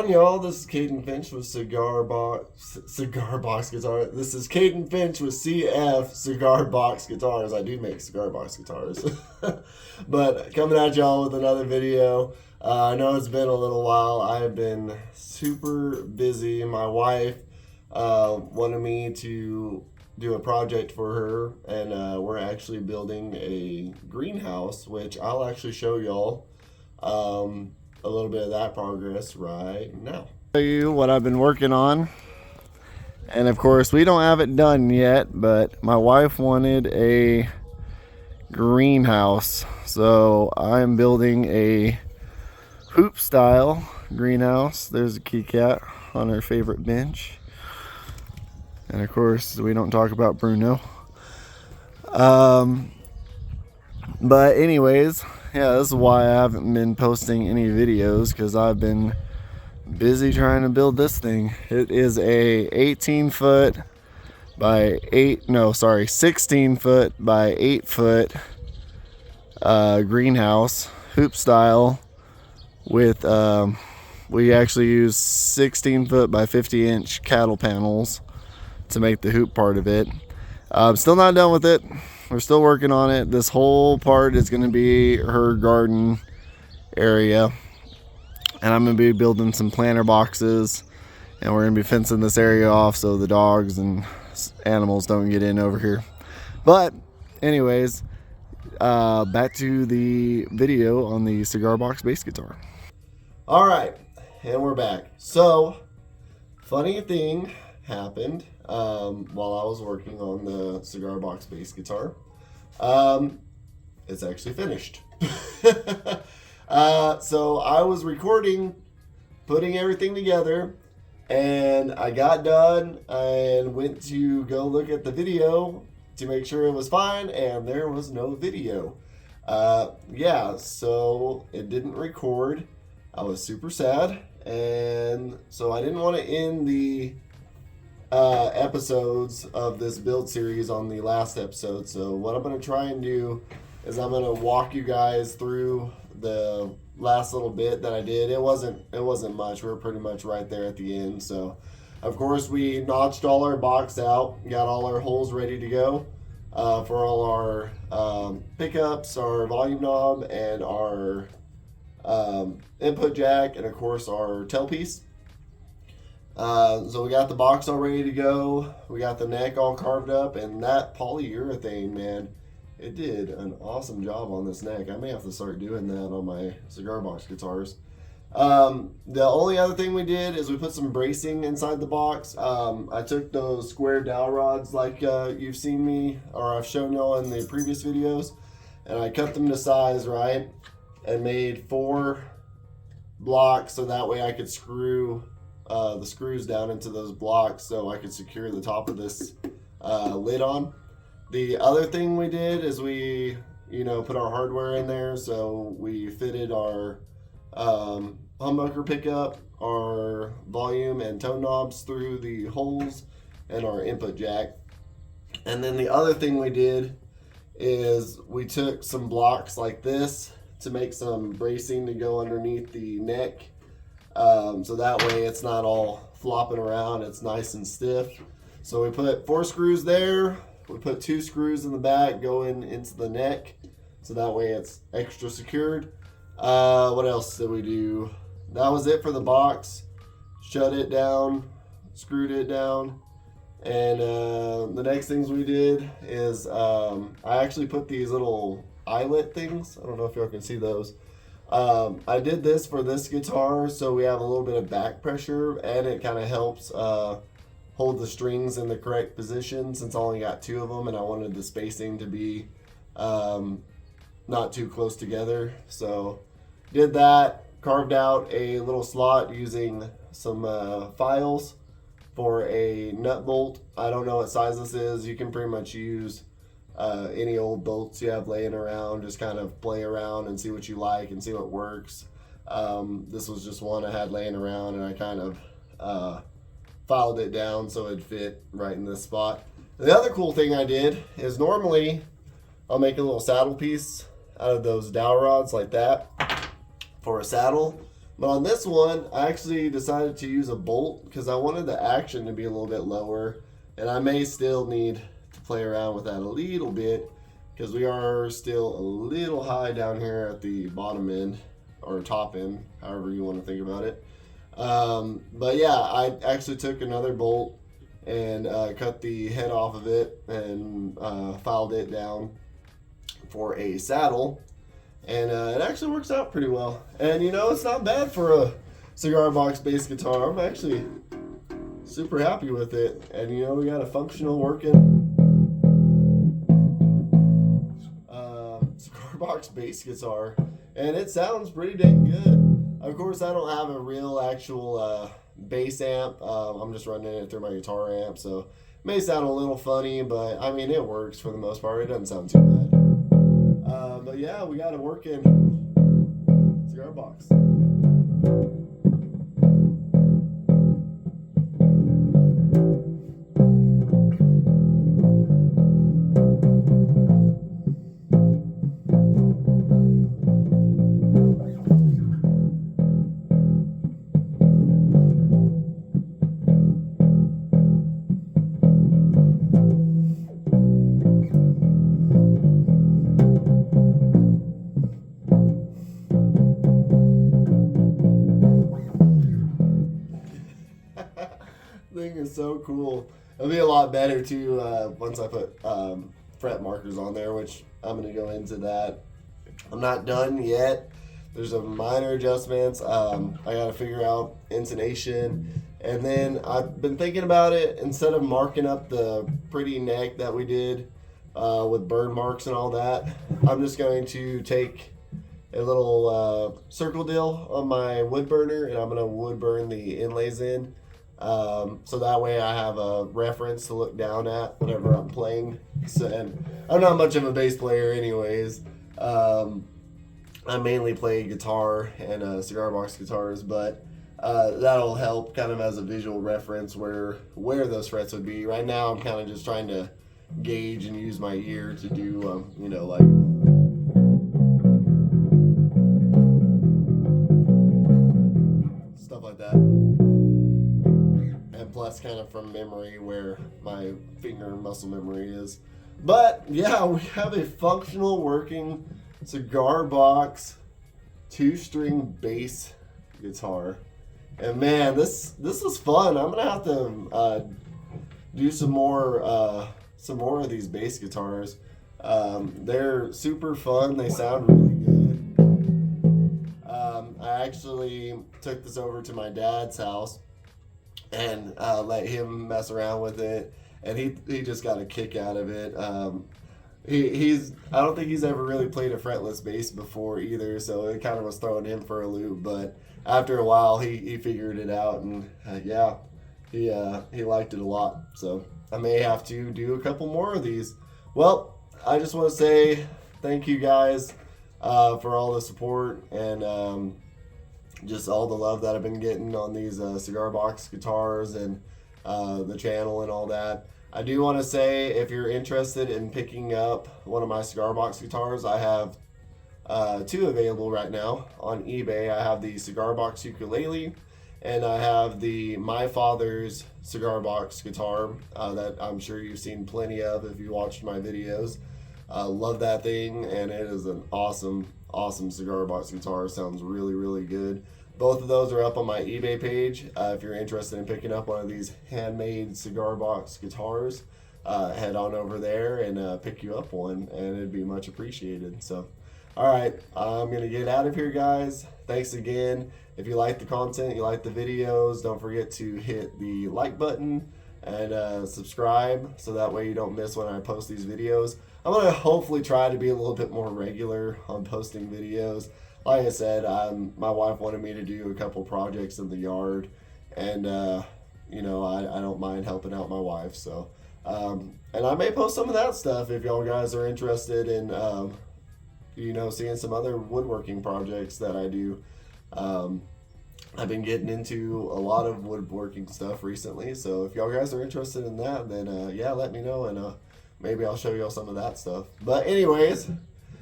on, y'all? This is Caden Finch with Cigar Box Guitar. This is Caden Finch with CF Cigar Box Guitars. I do make cigar box guitars, but coming at y'all with another video. I know it's been a little while. I have been super busy. My wife wanted me to do a project for her, and we're actually building a greenhouse, which I'll actually show y'all. A little bit of that progress right now. Show you what I've been working on, and of course we don't have it done yet, but my wife wanted a greenhouse, so I'm building a hoop style greenhouse. There's a kitty cat on her favorite bench, and of course we don't talk about Bruno. But anyways, yeah, this is why I haven't been posting any videos, because I've been busy trying to build this thing. It is a 16 foot by 8 foot greenhouse, hoop style, with we actually use 16 foot by 50 inch cattle panels to make the hoop part of it. I'm still not done with it. We're still working on it. This whole part is going to be her garden area, and I'm going to be building some planter boxes, and we're going to be fencing this area off so the dogs and animals don't get in over here. But anyways, back to the video on the cigar box bass guitar. All right, and we're back. So funny thing happened while I was working on the cigar box bass guitar. It's actually finished. So I was recording, putting everything together, and I got done and went to go look at the video to make sure it was fine, and there was no video. Yeah, so it didn't record. I was super sad, and so I didn't want to end the episodes of this build series on the last episode. So what I'm going to try and do is I'm going to walk you guys through the last little bit that I did. It wasn't much. We were pretty much right there at the end. So of course we notched all our box out, got all our holes ready to go for all our pickups, our volume knob, and our input jack, and of course our tailpiece. So we got the box all ready to go. We got the neck all carved up, and that polyurethane, man, it did an awesome job on this neck. I may have to start doing that on my cigar box guitars. The only other thing we did is we put some bracing inside the box. I took those square dowel rods like you've seen me, or I've shown y'all in the previous videos, and I cut them to size, right, and made 4 blocks so that way I could screw the screws down into those blocks so I could secure the top of this lid on. The other thing we did is we, put our hardware in there. So we fitted our humbucker pickup, our volume and tone knobs through the holes, and our input jack. And then the other thing we did is we took some blocks like this to make some bracing to go underneath the neck. So that way it's not all flopping around, it's nice and stiff. So we put 4 screws there, we put 2 screws in the back going into the neck, so that way it's extra secured. What else did we do? That was it for the box. Shut it down, screwed it down, and the next things we did is I actually put these little eyelet things, I don't know if y'all can see those. I did this for this guitar so we have a little bit of back pressure, and it kind of helps hold the strings in the correct position, since I only got 2 of them and I wanted the spacing to be not too close together. So did that, carved out a little slot using some files for a nut bolt. I don't know what size this is. You can pretty much use any old bolts you have laying around, just kind of play around and see what you like and see what works. This was just one I had laying around, and I kind of filed it down so it'd fit right in this spot. The other cool thing I did is normally I'll make a little saddle piece out of those dowel rods like that for a saddle. But on this one, I actually decided to use a bolt because I wanted the action to be a little bit lower. And I may still need to play around with that a little bit because we are still a little high down here at the bottom end or top end, however you want to think about it. But yeah, I actually took another bolt and cut the head off of it and filed it down for a saddle. And it actually works out pretty well. And you know, it's not bad for a cigar box bass guitar. I'm actually super happy with it. And you know, we got a functional working cigar box bass guitar. And it sounds pretty dang good. Of course, I don't have a real actual bass amp. I'm just running it through my guitar amp. So it may sound a little funny, but I mean, it works for the most part. It doesn't sound too bad. But yeah, we got a working cigar box. Thing is so cool. It'll be a lot better too once I put fret markers on there, which I'm going to go into that. I'm not done yet. There's some minor adjustments. I got to figure out intonation, and then I've been thinking about it. Instead of marking up the pretty neck that we did with burn marks and all that, I'm just going to take a little circle deal on my wood burner, and I'm going to wood burn the inlays in. So that way I have a reference to look down at whenever I'm playing. So, and I'm not much of a bass player anyways. I mainly play guitar and cigar box guitars, but that'll help kind of as a visual reference where those frets would be. Right now I'm kind of just trying to gauge and use my ear to do, you know, like stuff like that. Plus kind of from memory where my finger muscle memory is. But yeah, we have a functional working cigar box 2-string bass guitar. And man, this is fun. I'm gonna have to do some more of these bass guitars. They're super fun. They sound really good. I actually took this over to my dad's house and let him mess around with it, and he just got a kick out of it. I don't think he's ever really played a fretless bass before either, so it kind of was throwing him for a loop. But after a while, he figured it out, and yeah, he liked it a lot. So I may have to do a couple more of these. Well, I just want to say thank you guys for all the support and just all the love that I've been getting on these cigar box guitars and the channel and all that. I do want to say, if you're interested in picking up one of my cigar box guitars, I have 2 available right now on eBay. I have the cigar box ukulele, and I have the My Father's cigar box guitar that I'm sure you've seen plenty of if you watched my videos. Love that thing, and it is an awesome cigar box guitar. Sounds really, really good. Both of those are up on my eBay page. If you're interested in picking up one of these handmade cigar box guitars, head on over there and pick you up one, and it'd be much appreciated. So, all right, I'm gonna get out of here, guys. Thanks again. If you like the content, you like the videos, don't forget to hit the like button and subscribe, so that way you don't miss when I post these videos. I'm gonna hopefully try to be a little bit more regular on posting videos. Like I said, my wife wanted me to do a couple projects in the yard, and you know, I don't mind helping out my wife. So, and I may post some of that stuff if y'all guys are interested in, you know, seeing some other woodworking projects that I do. I've been getting into a lot of woodworking stuff recently, so if y'all guys are interested in that, then yeah, let me know, and maybe I'll show y'all some of that stuff. But anyways,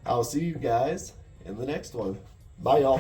I'll see you guys in the next one. Bye, y'all.